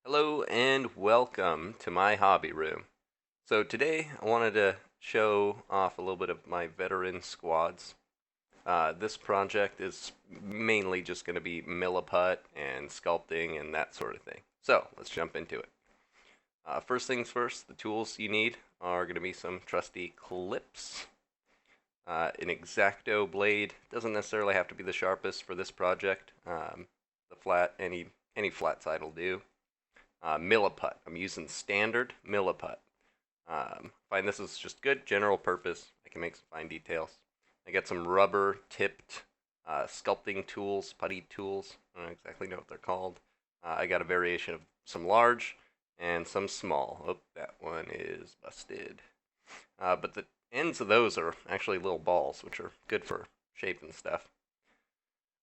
Hello and welcome to my hobby room. So today I wanted to show off a little bit of my veteran squads. This project is mainly just going to be milliput and sculpting and that sort of thing. So let's jump into it. First things first, the tools you need are going to be some trusty clips, an X-Acto blade. Doesn't necessarily have to be the sharpest for this project. The flat, any flat side will do. Milliput. I'm using standard milliput. Find this is just good general purpose. I can make some fine details. I got some rubber tipped sculpting tools, putty tools. I don't exactly know what they're called. I got a variation of some large and some small. Oh, that one is busted. But the ends of those are actually little balls, which are good for shape and stuff.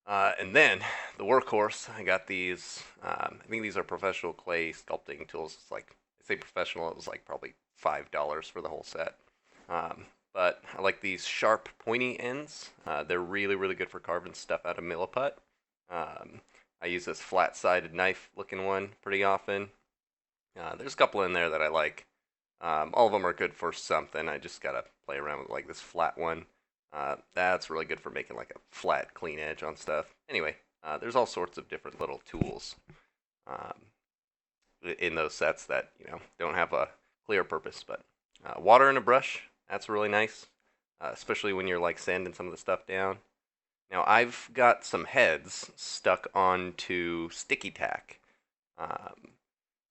And then the workhorse, I got these. I think these are professional clay sculpting tools. It's like, I say professional, it was like probably $5 for the whole set. But I like these sharp, pointy ends. They're really, really good for carving stuff out of milliput. I use this flat-sided knife-looking one pretty often. There's a couple in there that I like. All of them are good for something. I just gotta play around with like this flat one. That's really good for making like a flat, clean edge on stuff. Anyway, there's all sorts of different little tools in those sets that don't have a clear purpose. But water and a brush, that's really nice, especially when you're like sanding some of the stuff down. Now I've got some heads stuck onto sticky tack.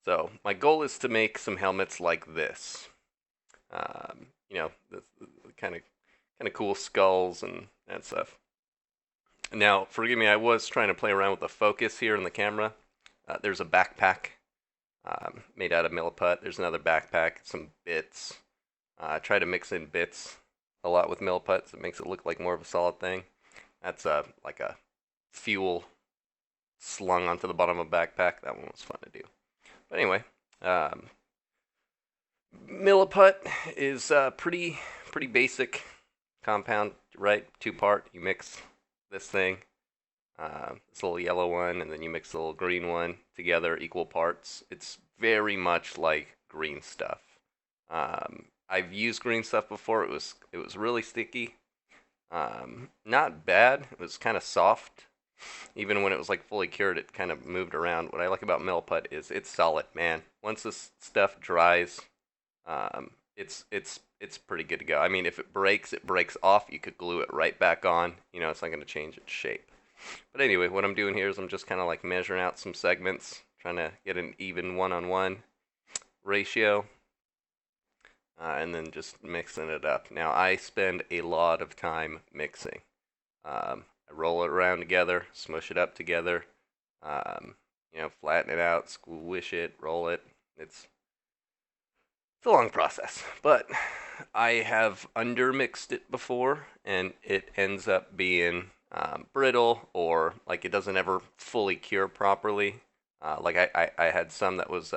So my goal is to make some helmets like this. The kind of cool skulls and that stuff. Now, forgive me, I was trying to play around with the focus here in the camera. There's a backpack made out of milliput. There's another backpack, some bits. I try to mix in bits a lot with milliput, so it makes it look like more of a solid thing. That's like a fuel slung onto the bottom of a backpack. That one was fun to do. But anyway, milliput is pretty basic compound, right? Two-part. You mix this thing, this little yellow one, and then you mix the little green one together, equal parts. It's very much like green stuff. I've used green stuff before. It was really sticky. Not bad. It was kind of soft. Even when it was like fully cured, it kind of moved around. What I like about milliput is it's solid, man. Once this stuff dries, it's pretty good to go. I mean, if it breaks off. You could glue it right back on. It's not going to change its shape. But anyway, what I'm doing here is I'm just kind of like measuring out some segments, trying to get an even one-on-one ratio, and then just mixing it up. Now, I spend a lot of time mixing. I roll it around together, smush it up together, flatten it out, squish it, roll it. It's a long process, but I have undermixed it before, and it ends up being brittle, or like it doesn't ever fully cure properly. Like I had some that was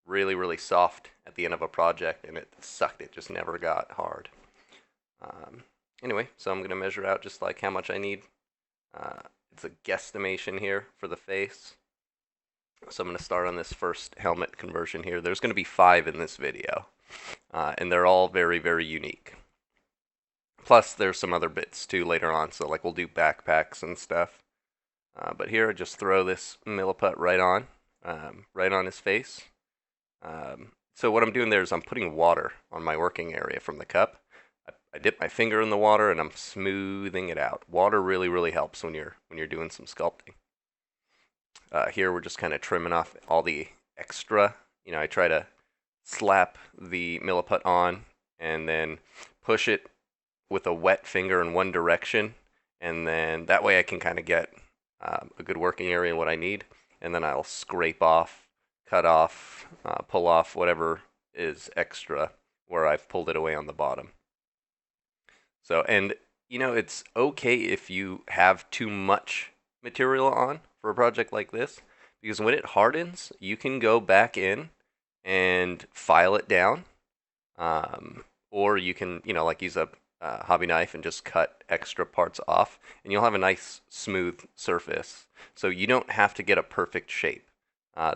really, really soft at the end of a project, and it sucked. It just never got hard. Anyway, so I'm going to measure out just like how much I need. It's a guesstimation here for the face. So I'm going to start on this first helmet conversion here. There's going to be 5 in this video, and they're all very, very unique. Plus, there's some other bits too later on, so like we'll do backpacks and stuff. But here, I just throw this milliput right on his face. So what I'm doing there is I'm putting water on my working area from the cup. I dip my finger in the water and I'm smoothing it out. Water really, really helps when you're doing some sculpting. Here we're just kind of trimming off all the extra. I try to slap the milliput on and then push it with a wet finger in one direction, and then that way I can kind of get a good working area and what I need, and then I'll scrape off, cut off, pull off whatever is extra where I've pulled it away on the bottom. So, and it's okay if you have too much material on for a project like this, because when it hardens, you can go back in and file it down, or you can, like use a hobby knife and just cut extra parts off, and you'll have a nice smooth surface. So you don't have to get a perfect shape.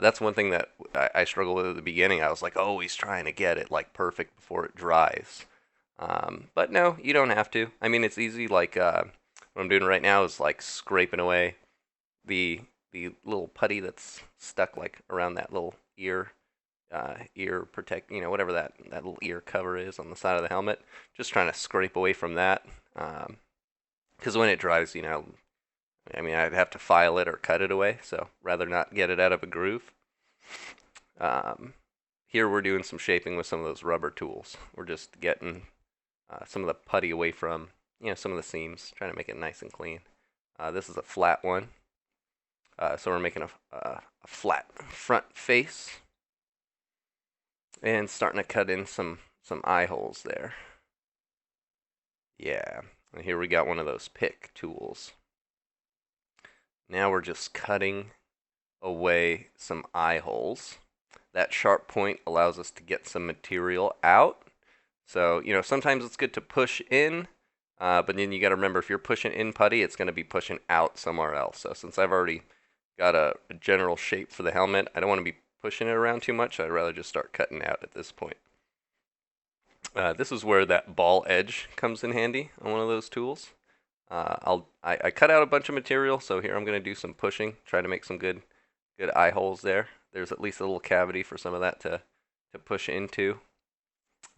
That's one thing that I struggled with at the beginning. I was like always trying to get it like perfect before it dries. But no, you don't have to. I mean, it's easy. Like what I'm doing right now is like scraping away the little putty that's stuck like around that little ear protect, whatever that little ear cover is on the side of the helmet. Just trying to scrape away from that. Because when it dries, I mean, I'd have to file it or cut it away. So rather not get it out of a groove. Here we're doing some shaping with some of those rubber tools. We're just getting some of the putty away from, some of the seams, trying to make it nice and clean. This is a flat one. So we're making a flat front face and starting to cut in some eye holes there. Yeah, and here we got one of those pick tools. Now we're just cutting away some eye holes. That sharp point allows us to get some material out. So, sometimes it's good to push in, but then you got to remember if you're pushing in putty, it's going to be pushing out somewhere else. So since I've already got a general shape for the helmet, I don't want to be pushing it around too much. I'd rather just start cutting out at this point. This is where that ball edge comes in handy on one of those tools. I cut out a bunch of material, so here I'm going to do some pushing, try to make some good eye holes there. There's at least a little cavity for some of that to push into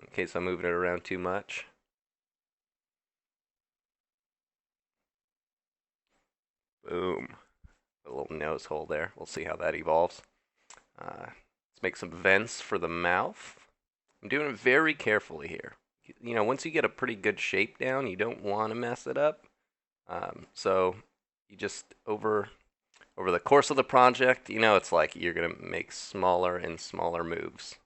in case I'm moving it around too much. Boom. A little nose hole there. We'll see how that evolves. Let's make some vents for the mouth. I'm doing it very carefully here. Once you get a pretty good shape down, you don't want to mess it up. So you just over the course of the project, it's like you're gonna make smaller and smaller moves.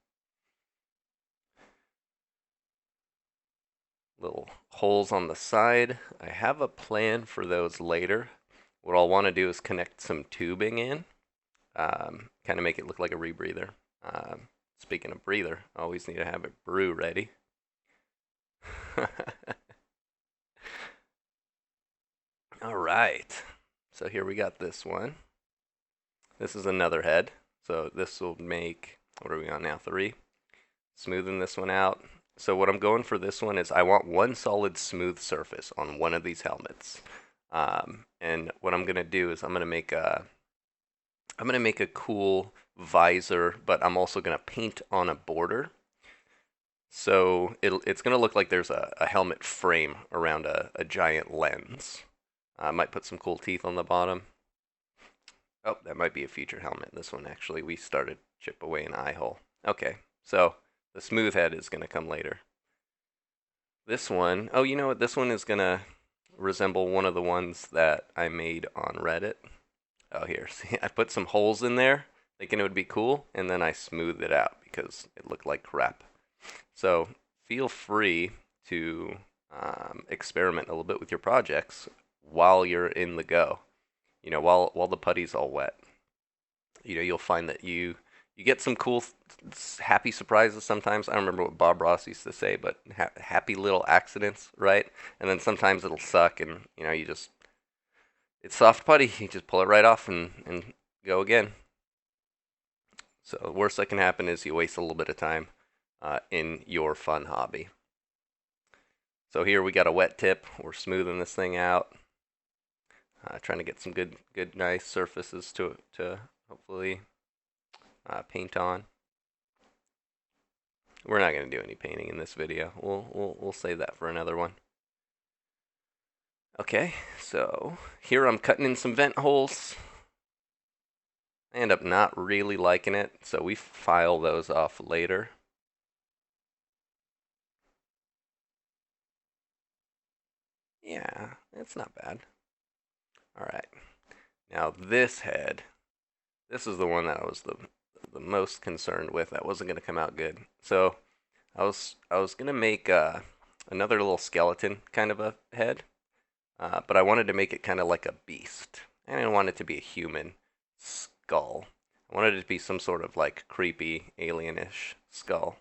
Little holes on the side. I have a plan for those later. What I'll want to do is connect some tubing in, kind of make it look like a rebreather. Speaking of breather, I always need to have a brew ready. All right, so here we got this one. This is another head, so this will make, what are we on now, 3? Smoothing this one out. So what I'm going for this one is I want one solid smooth surface on one of these helmets. And what I'm gonna do is I'm gonna make a cool visor, but I'm also gonna paint on a border. So it's gonna look like there's a helmet frame around a giant lens. I might put some cool teeth on the bottom. Oh, that might be a future helmet. This one actually, we started chip away an eye hole. Okay, so the smooth head is gonna come later. This one, oh, you know what? This one is gonna resemble one of the ones that I made on Reddit. Oh, here, see, I put some holes in there thinking it would be cool, and then I smoothed it out because it looked like crap. So feel free to experiment a little bit with your projects while you're in the go. While the putty's all wet. You'll find that you get some cool, happy surprises sometimes. I don't remember what Bob Ross used to say, but happy little accidents, right? And then sometimes it'll suck, and it's soft putty. You just pull it right off and go again. So the worst that can happen is you waste a little bit of time in your fun hobby. So here we got a wet tip. We're smoothing this thing out. Trying to get some good, nice surfaces to hopefully paint on. We're not going to do any painting in this video. We'll save that for another one. Okay, so here I'm cutting in some vent holes. I end up not really liking it, so we file those off later. Yeah, it's not bad. All right, now this head, this is the one that I was the most concerned with. That wasn't going to come out good. So I was going to make another little skeleton kind of a head, but I wanted to make it kind of like a beast. I didn't want it to be a human skull. I wanted it to be some sort of like creepy alienish skull.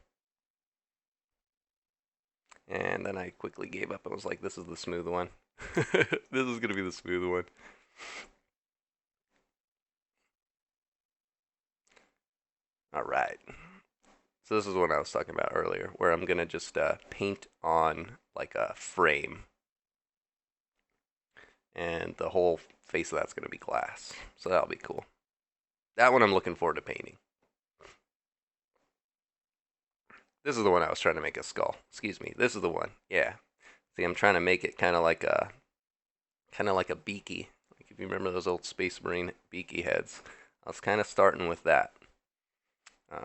And then I quickly gave up and was like, this is the smooth one. This is going to be the smooth one. Alright. So this is what I was talking about earlier, where I'm going to just paint on like a frame. And the whole face of that's going to be glass. So that'll be cool. That one I'm looking forward to painting. This is the one I was trying to make a skull. Excuse me. This is the one. Yeah. See, I'm trying to make it kind of like a beaky. Like if you remember those old Space Marine beaky heads. I was kind of starting with that.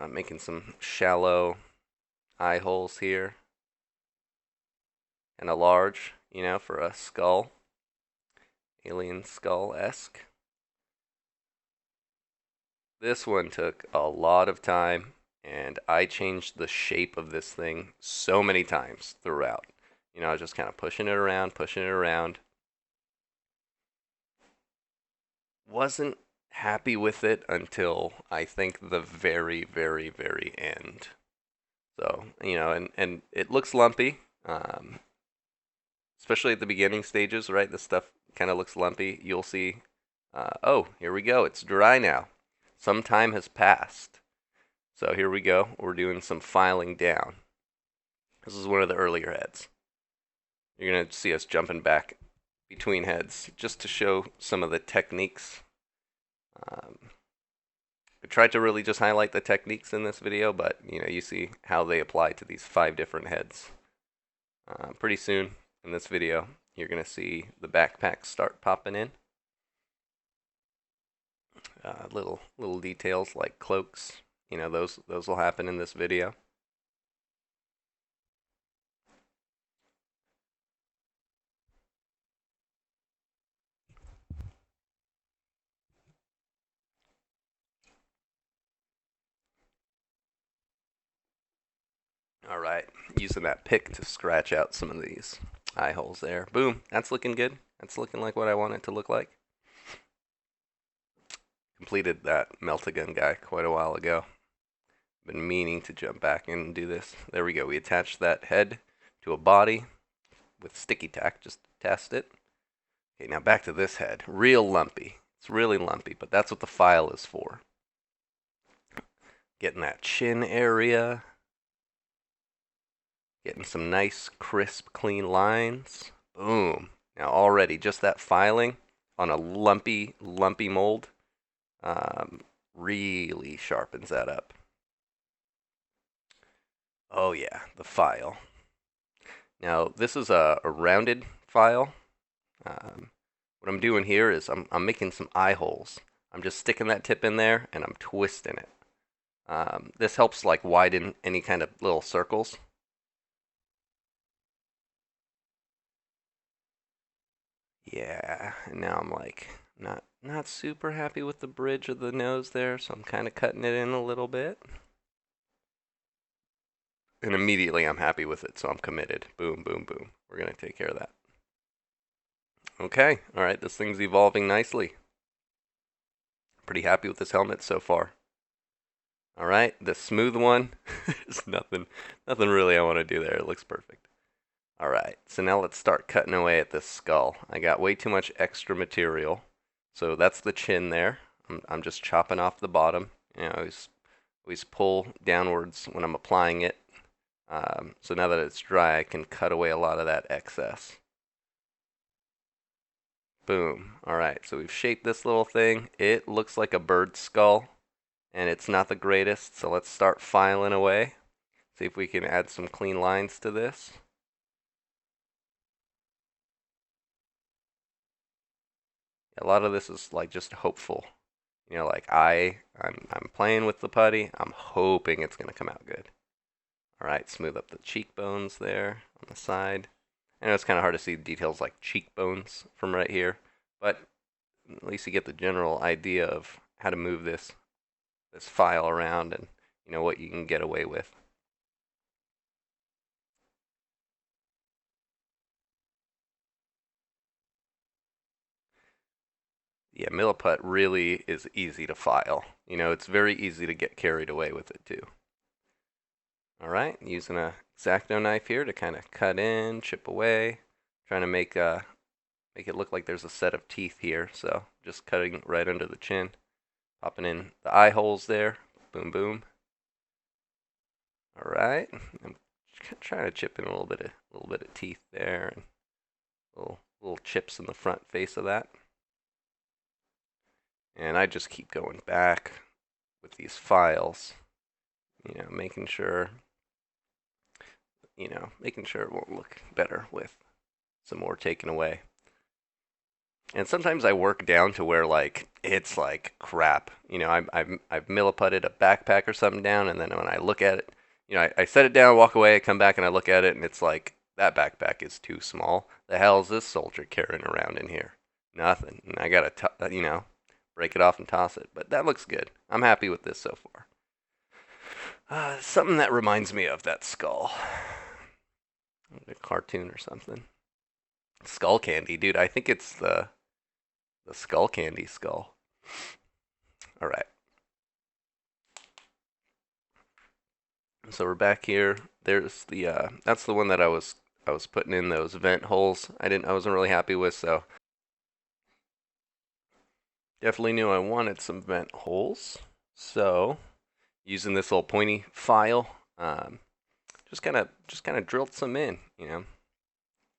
Making some shallow eye holes here. And a large, for a skull. Alien skull-esque. This one took a lot of time, and I changed the shape of this thing so many times throughout. I was just kind of pushing it around. Wasn't happy with it until I think the very, very, very end. So, and it looks lumpy, especially at the beginning stages, right? This stuff kind of looks lumpy. You'll see, oh, here we go. It's dry now. Some time has passed. So here we go. We're doing some filing down. This is one of the earlier heads. You're going to see us jumping back between heads just to show some of the techniques. I tried to really just highlight the techniques in this video, but you see how they apply to these 5 different heads. Pretty soon in this video, you're going to see the backpacks start popping in. Little details like cloaks, those will happen in this video. Alright, using that pick to scratch out some of these eye holes there. Boom, that's looking good. That's looking like what I want it to look like. Completed that melt-a-gun guy quite a while ago. Been meaning to jump back and do this. There we go. We attached that head to a body with sticky tack just to test it. Okay, now back to this head. Real lumpy. It's really lumpy, but that's what the file is for. Getting that chin area. Getting some nice, crisp, clean lines. Boom. Now already, just that filing on a lumpy mold really sharpens that up. Oh yeah, the file. Now this is a rounded file. What I'm doing here is I'm making some eye holes. I'm just sticking that tip in there and I'm twisting it. This helps like widen any kind of little circles. Yeah, and now I'm like not super happy with the bridge of the nose there, so I'm kind of cutting it in a little bit. And immediately I'm happy with it, so I'm committed. Boom, boom, boom. We're going to take care of that. Okay, alright, this thing's evolving nicely. Pretty happy with this helmet so far. Alright, the smooth one is nothing really I want to do there. It looks perfect. Alright, so now let's start cutting away at this skull. I got way too much extra material. So that's the chin there. I'm just chopping off the bottom. Always pull downwards when I'm applying it. So now that it's dry, I can cut away a lot of that excess. Boom. Alright, so we've shaped this little thing. It looks like a bird skull, and it's not the greatest, so let's start filing away. See if we can add some clean lines to this. A lot of this is like just hopeful. Like I'm playing with the putty. I'm hoping it's going to come out good. Alright, smooth up the cheekbones there on the side. I know it's kind of hard to see details like cheekbones from right here, but at least you get the general idea of how to move this file around and what you can get away with. Yeah, milliput really is easy to file. It's very easy to get carried away with it too. Alright, using a X-Acto knife here to kind of cut in, chip away, trying to make it look like there's a set of teeth here, so just cutting right under the chin, popping in the eye holes there, boom boom. All right. I'm trying to chip in a little bit of teeth there, and little chips in the front face of that. And I just keep going back with these files, making sure, making sure it won't look better with some more taken away. And sometimes I work down to where like it's like crap. I've milliputted a backpack or something down, and then when I look at it, I set it down, walk away, I come back and I look at it, and it's like that backpack is too small. The hell's this soldier carrying around in here? Nothing. And I gotta break it off and toss it. But that looks good. I'm happy with this so far. Something that reminds me of that skull. A cartoon or something. Skull candy, dude. I think it's the skull candy skull. All right. So we're back here. There's the that's the one that I was putting in those vent holes. I wasn't really happy with, so definitely knew I wanted some vent holes. So using this little pointy file, just kind of drilled some in.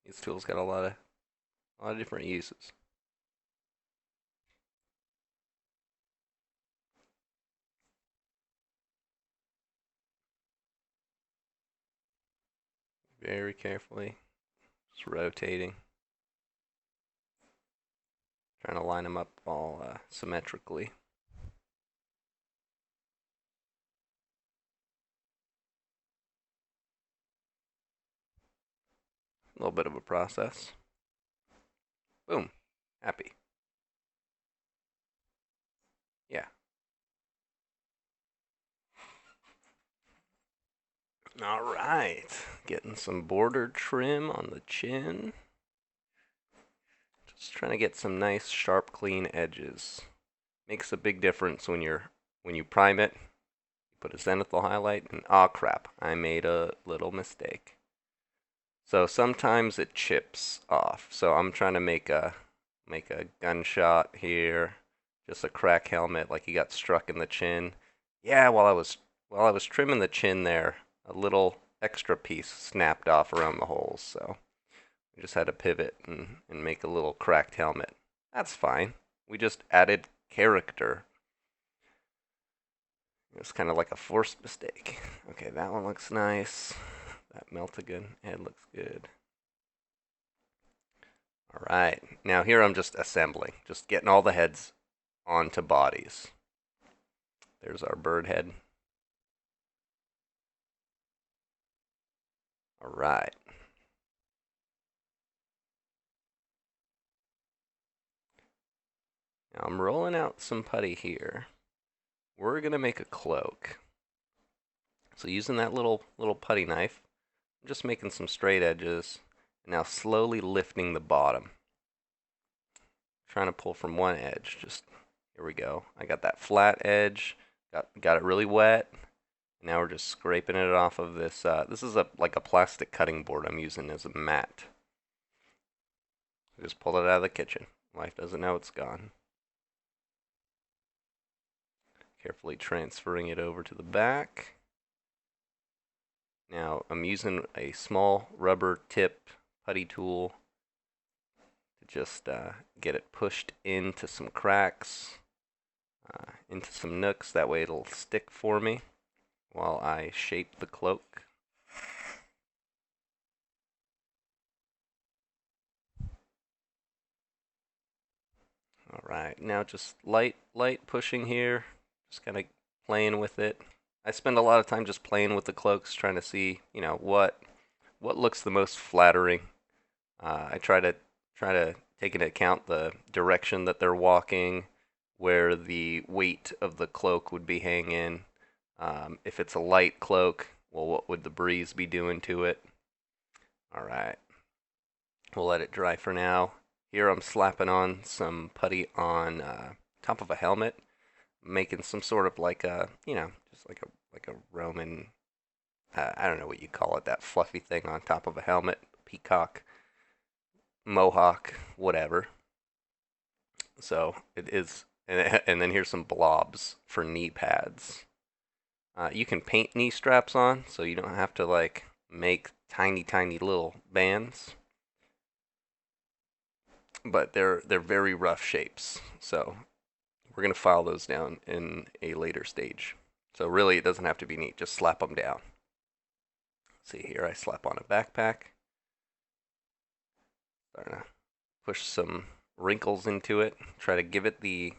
These tools got a lot of different uses. Very carefully, just rotating, trying to line them up all symmetrically. A little bit of a process. Boom. Happy. Yeah. All right. Getting some border trim on the chin. Just trying to get some nice, sharp, clean edges. Makes a big difference when you prime it. You put a zenithal highlight, and oh crap, I made a little mistake. So sometimes it chips off. So I'm trying to make a gunshot here, just a crack helmet like he got struck in the chin. Yeah, while I was trimming the chin there, a little extra piece snapped off around the holes, so we just had to pivot and make a little cracked helmet. That's fine. We just added character. It's kind of like a forced mistake. Okay, that one looks nice. That Meltagun head looks good. All right, now here I'm just assembling, just getting all the heads onto bodies. There's our bird head. All right. Now I'm rolling out some putty here. We're gonna make a cloak. So using that little putty knife, I'm just making some straight edges. Now slowly lifting the bottom. Trying to pull from one edge. Just here we go. I got that flat edge. Got it really wet. Now we're just scraping it off of this. This is like a plastic cutting board I'm using as a mat. Just pulled it out of the kitchen. Wife doesn't know it's gone. Carefully transferring it over to the back. Now I'm using a small rubber tip putty tool to just get it pushed into some cracks, into some nooks. That way it'll stick for me while I shape the cloak. Alright, now just light pushing here, just kind of playing with it. I spend a lot of time just playing with the cloaks, trying to see, what looks the most flattering. I try to take into account the direction that they're walking, where the weight of the cloak would be hanging. If it's a light cloak, well, what would the breeze be doing to it? All right, we'll let it dry for now. Here I'm slapping on some putty on top of a helmet, making some sort of like a, just like a Roman, I don't know what you call it, that fluffy thing on top of a helmet, peacock, mohawk, whatever. So it is, and then here's some blobs for knee pads. You can paint knee straps on, so you don't have to like make tiny little bands. But they're very rough shapes, so we're gonna file those down in a later stage. So really, it doesn't have to be neat. Just slap them down. See here, I slap on a backpack. Starting to push some wrinkles into it. Try to give it the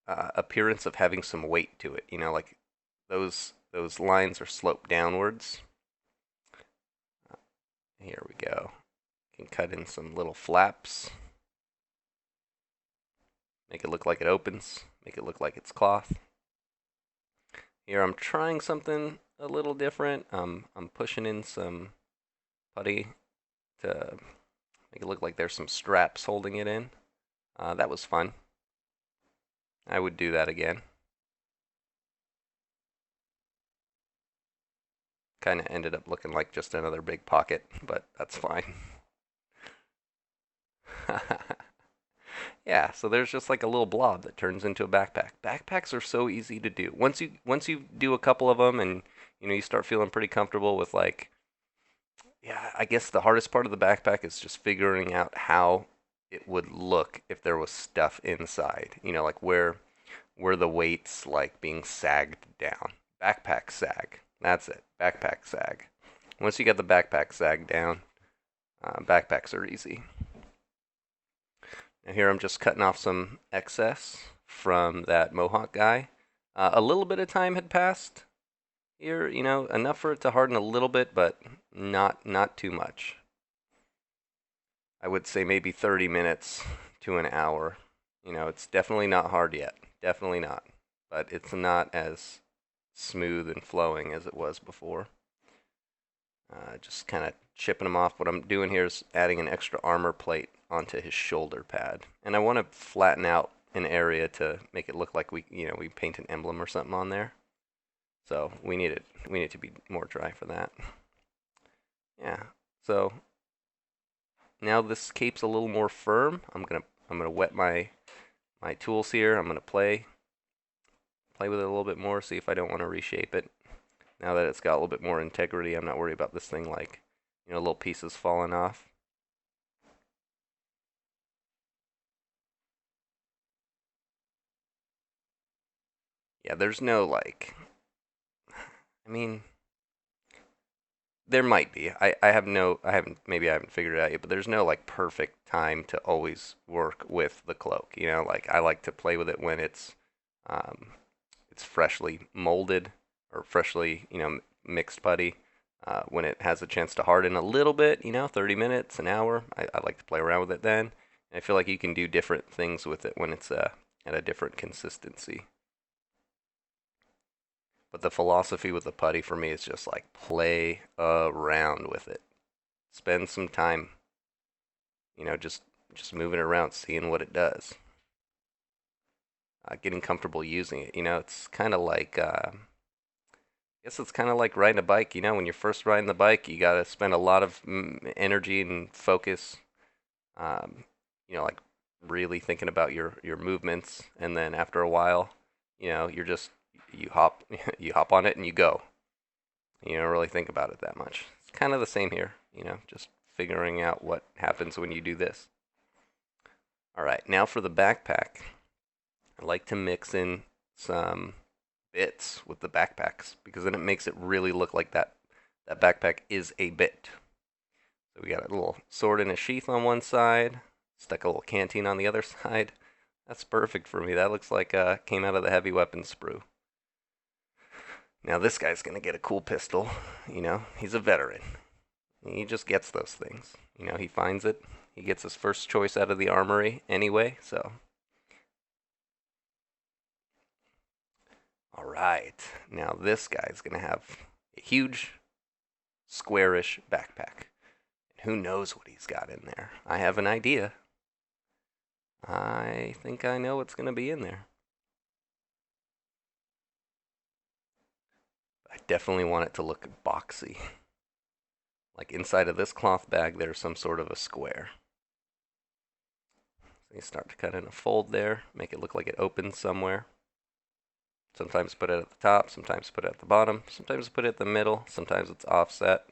appearance of having some weight to it. You know, like those lines are sloped downwards. Here we go. Can cut in some little flaps. Make it look like it opens. Make it look like it's cloth. Here I'm trying something a little different. I'm pushing in some putty to make it look like there's some straps holding it in. That was fun. I would do that again. Kind of ended up looking like just another big pocket, but that's fine. Yeah, so there's just like a little blob that turns into a backpack. Backpacks are so easy to do. Once you do a couple of them and you start feeling pretty comfortable with like, yeah, I guess the hardest part of the backpack is just figuring out how it would look if there was stuff inside. Like where the weight's like being sagged down. Backpack sag. That's it. Backpack sag. Once you get the backpack sag down, backpacks are easy. Now here I'm just cutting off some excess from that Mohawk guy. A little bit of time had passed here, enough for it to harden a little bit, but not too much. I would say maybe 30 minutes to an hour. It's definitely not hard yet. Definitely not. But it's not as smooth and flowing as it was before. Just kind of chipping them off. What I'm doing here is adding an extra armor plate onto his shoulder pad. And I want to flatten out an area to make it look like we paint an emblem or something on there. So we need it to be more dry for that. Yeah. So now this cape's a little more firm. I'm gonna wet my tools here. I'm gonna play with it a little bit more, see if I don't want to reshape it. Now that it's got a little bit more integrity, I'm not worried about this thing like, little pieces falling off. Yeah, there's no like, I mean, there might be. Maybe I haven't figured it out yet, but there's no like perfect time to always work with the cloak. Like I like to play with it when it's freshly molded or freshly, mixed putty. When it has a chance to harden a little bit, 30 minutes, an hour, I like to play around with it then. And I feel like you can do different things with it when it's at a different consistency. But the philosophy with the putty for me is just like play around with it. Spend some time, just moving it around, seeing what it does. Getting comfortable using it. It's kind of like, I guess it's kind of like riding a bike. When you're first riding the bike, you got to spend a lot of energy and focus, like really thinking about your movements. And then after a while, you're just, you hop on it and you go. You don't really think about it that much. It's kind of the same here, just figuring out what happens when you do this. All right, now for the backpack. I like to mix in some bits with the backpacks because then it makes it really look like that backpack is a bit. So we got a little sword in a sheath on one side, stuck a little canteen on the other side. That's perfect for me. That looks like came out of the heavy weapons sprue. Now this guy's gonna get a cool pistol. He's a veteran. He just gets those things. He finds it. He gets his first choice out of the armory anyway, so. All right, now this guy's gonna have a huge, squarish backpack. And who knows what he's got in there? I have an idea. I think I know what's gonna be in there. I definitely want it to look boxy. Like inside of this cloth bag, there's some sort of a square. So you start to cut in a fold there, make it look like it opens somewhere. Sometimes put it at the top, sometimes put it at the bottom, sometimes put it at the middle, sometimes it's offset.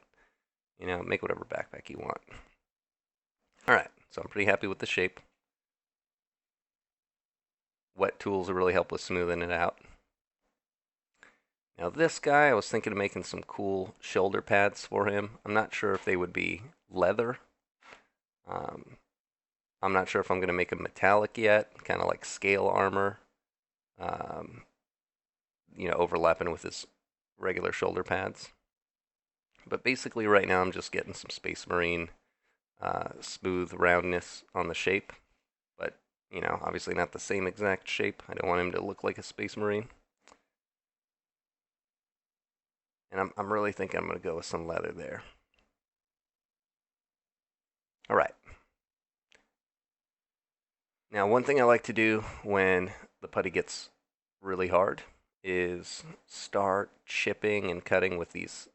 You know, make whatever backpack you want. Alright, so I'm pretty happy with the shape. Wet tools will really help with smoothing it out. Now this guy, I was thinking of making some cool shoulder pads for him. I'm not sure if they would be leather. I'm not sure if I'm going to make them metallic yet, kind of like scale armor. You know, overlapping with his regular shoulder pads. But basically right now I'm just getting some Space Marine smooth roundness on the shape. But, you know, obviously not the same exact shape. I don't want him to look like a Space Marine. And I'm really thinking I'm going to go with some leather there. Alright. Now one thing I like to do when the putty gets really hard is start chipping and cutting with these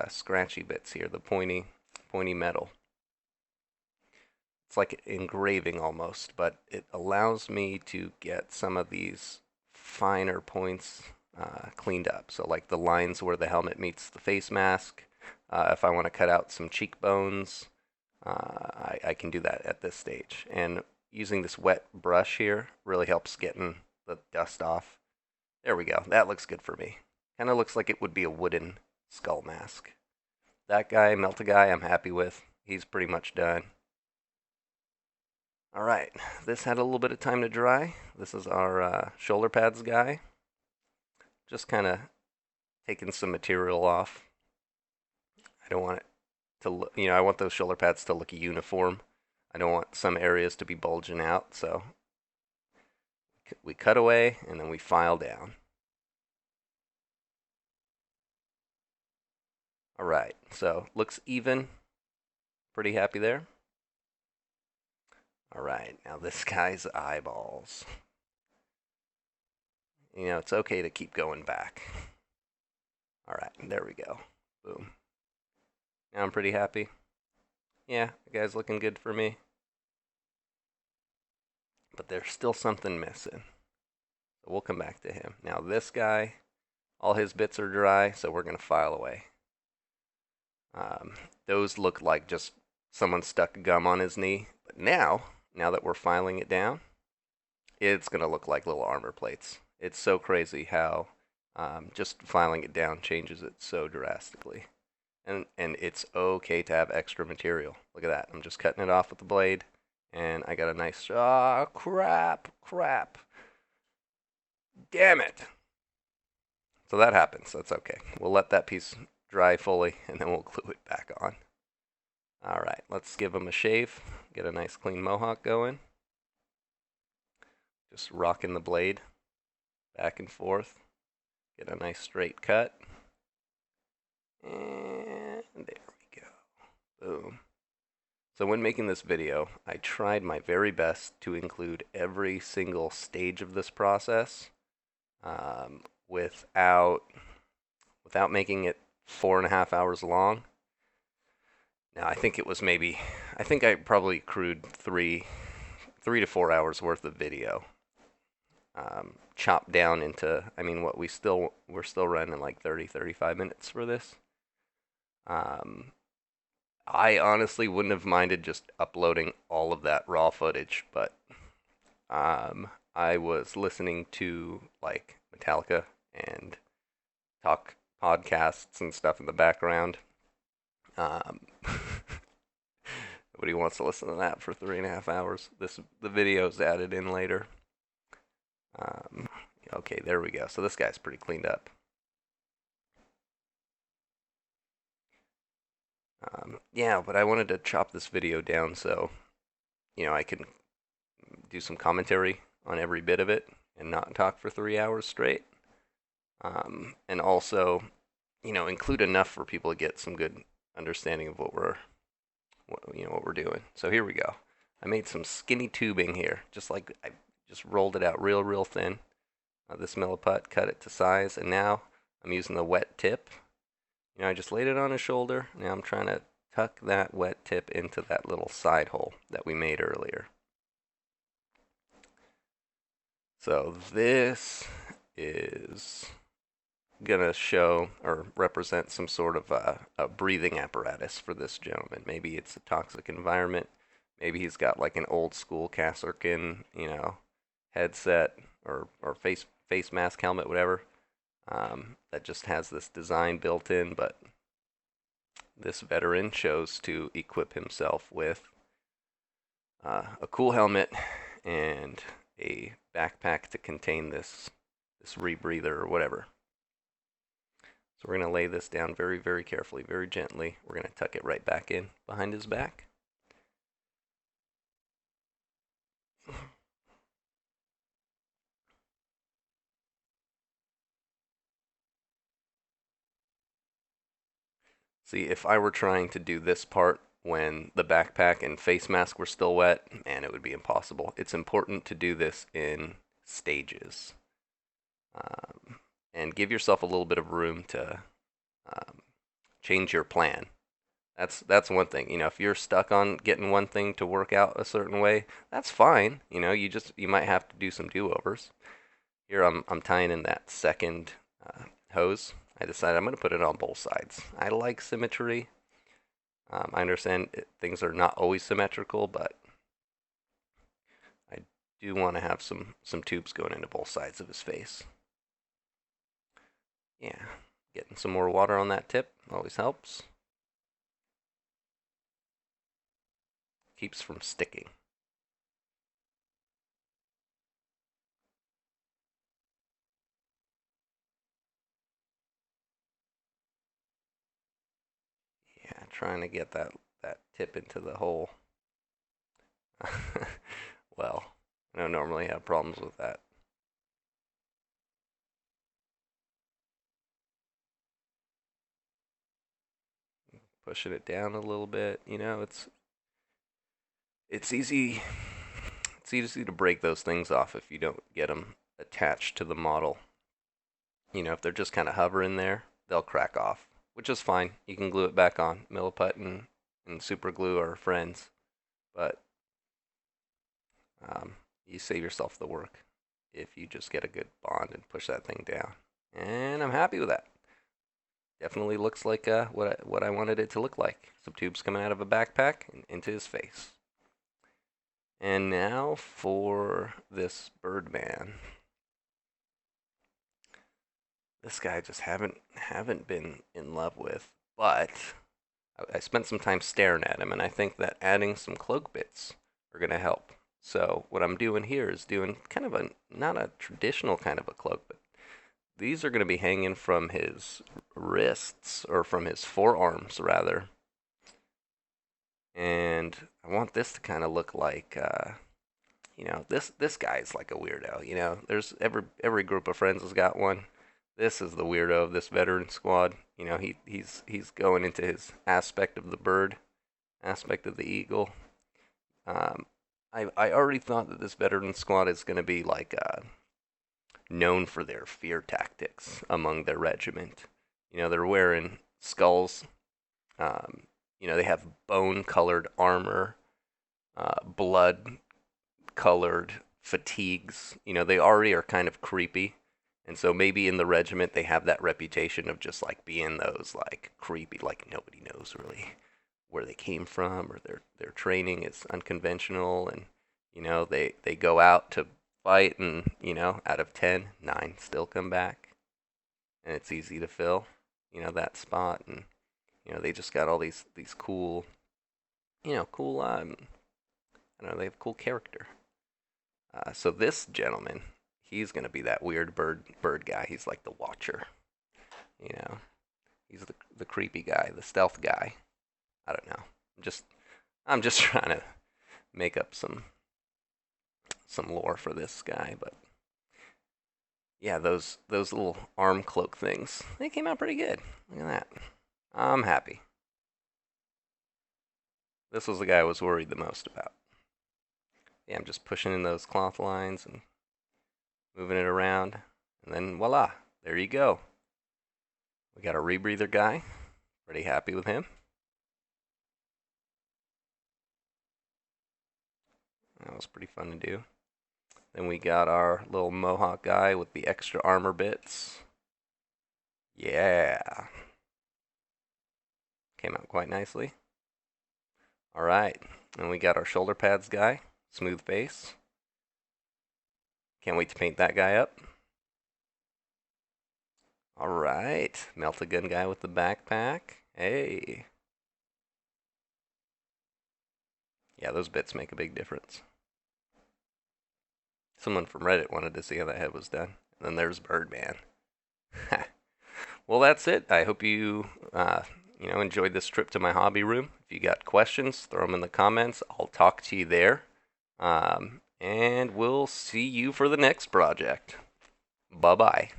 scratchy bits here, the pointy metal. It's like engraving almost, but it allows me to get some of these finer points cleaned up. So like the lines where the helmet meets the face mask. If I want to cut out some cheekbones, I can do that at this stage. And using this wet brush here really helps getting the dust off. There we go. That looks good for me. Kind of looks like it would be a wooden skull mask. That guy, Melt-A-Guy, I'm happy with. He's pretty much done. Alright, this had a little bit of time to dry. This is our shoulder pads guy. Just kind of taking some material off. I don't want it to look, you know, I want those shoulder pads to look uniform. I don't want some areas to be bulging out, so we cut away and then we file down. Alright, so looks even. Pretty happy there. Alright, now this guy's eyeballs. You know, it's okay to keep going back. Alright, there we go. Boom. Now I'm pretty happy. Yeah, the guy's looking good for me. But there's still something missing. So we'll come back to him. Now this guy, all his bits are dry, so we're going to file away. Those look like just someone stuck gum on his knee. But now that we're filing it down, it's going to look like little armor plates. It's so crazy how just filing it down changes it so drastically. And it's okay to have extra material. Look at that. I'm just cutting it off with the blade. And I got a nice... Ah, crap. Damn it. So that happens. That's okay. We'll let that piece dry fully, and then we'll glue it back on. Alright, let's give him a shave. Get a nice clean mohawk going. Just rocking the blade back and forth. Get a nice straight cut. And there we go. Boom. So when making this video, I tried my very best to include every single stage of this process without making it 4.5 hours long. Now I think it was I think I probably accrued 3 to 4 hours worth of video. Chopped down into, I mean, we're still running like 35 minutes for this. I honestly wouldn't have minded just uploading all of that raw footage, but I was listening to like Metallica and talk podcasts and stuff in the background. Nobody wants to listen to that for 3.5 hours. The video's added in later. Okay, there we go. So this guy's pretty cleaned up. Yeah, but I wanted to chop this video down so, you know, I can do some commentary on every bit of it and not talk for 3 hours straight. And also, you know, include enough for people to get some good understanding of what we're doing. So here we go. I made some skinny tubing here, just like I just rolled it out real thin. This milliput, cut it to size, and now I'm using the wet tip. You know, I just laid it on his shoulder. Now I'm trying to tuck that wet tip into that little side hole that we made earlier. So this is gonna show or represent some sort of a breathing apparatus for this gentleman. Maybe it's a toxic environment. Maybe he's got like an old school Kasserkin, headset or face mask, helmet, whatever. That just has this design built in, but this veteran chose to equip himself with a cool helmet and a backpack to contain this rebreather or whatever. So we're going to lay this down very, very carefully, very gently. We're going to tuck it right back in behind his back. See, if I were trying to do this part when the backpack and face mask were still wet, man, it would be impossible. It's important to do this in stages. And give yourself a little bit of room to change your plan. That's one thing. If you're stuck on getting one thing to work out a certain way, that's fine. You might have to do some do-overs. Here I'm tying in that second hose. I decided I'm going to put it on both sides. I like symmetry. I understand things are not always symmetrical, but I do want to have some tubes going into both sides of his face. Yeah, getting some more water on that tip always helps. Keeps from sticking. Yeah, trying to get that tip into the hole. Well, I don't normally have problems with that. Pushing it down a little bit, it's easy. It's easy to break those things off if you don't get them attached to the model. If they're just kind of hovering there, they'll crack off, which is fine. You can glue it back on. Milliput and super glue are friends, but you save yourself the work if you just get a good bond and push that thing down. And I'm happy with that. Definitely looks like what I wanted it to look like. Some tubes coming out of a backpack and into his face. And now for this Birdman. This guy I just haven't been in love with, but I spent some time staring at him, and I think that adding some cloak bits are going to help. So what I'm doing here is doing kind of not a traditional kind of a cloak, but these are going to be hanging from his wrists, or from his forearms rather. And I want this to kind of look like, this guy's like a weirdo. There's every group of friends has got one. This is the weirdo of this veteran squad. He's going into his aspect of the bird, aspect of the eagle. I already thought that this veteran squad is going to be like known for their fear tactics among their regiment. They're wearing skulls. They have bone-colored armor, blood-colored fatigues. They already are kind of creepy. And so maybe in the regiment they have that reputation of just like being those like creepy, like nobody knows really where they came from, or their training is unconventional, and they go out to fight, and out of 10, 9 still come back, and it's easy to fill that spot. And they just got all these cool cool I don't know, they have cool character. So this gentleman, he's gonna be that weird bird guy. He's like the watcher, he's the creepy guy, the stealth guy. I don't know. I'm just trying to make up some lore for this guy, but yeah, those little arm cloak things, they came out pretty good. Look at that. I'm happy. This was the guy I was worried the most about. Yeah, I'm just pushing in those cloth lines and moving it around, and then voila, there you go. We got a rebreather guy. Pretty happy with him. That was pretty fun to do. Then we got our little mohawk guy with the extra armor bits. Yeah. Came out quite nicely. Alright. And we got our shoulder pads guy. Smooth face. Can't wait to paint that guy up. Alright. Melt-a-gun guy with the backpack. Hey. Yeah, those bits make a big difference. Someone from Reddit wanted to see how that head was done. And then there's Birdman. Well, that's it. I hope you, enjoyed this trip to my hobby room. If you got questions, throw them in the comments. I'll talk to you there. And we'll see you for the next project. Bye-bye.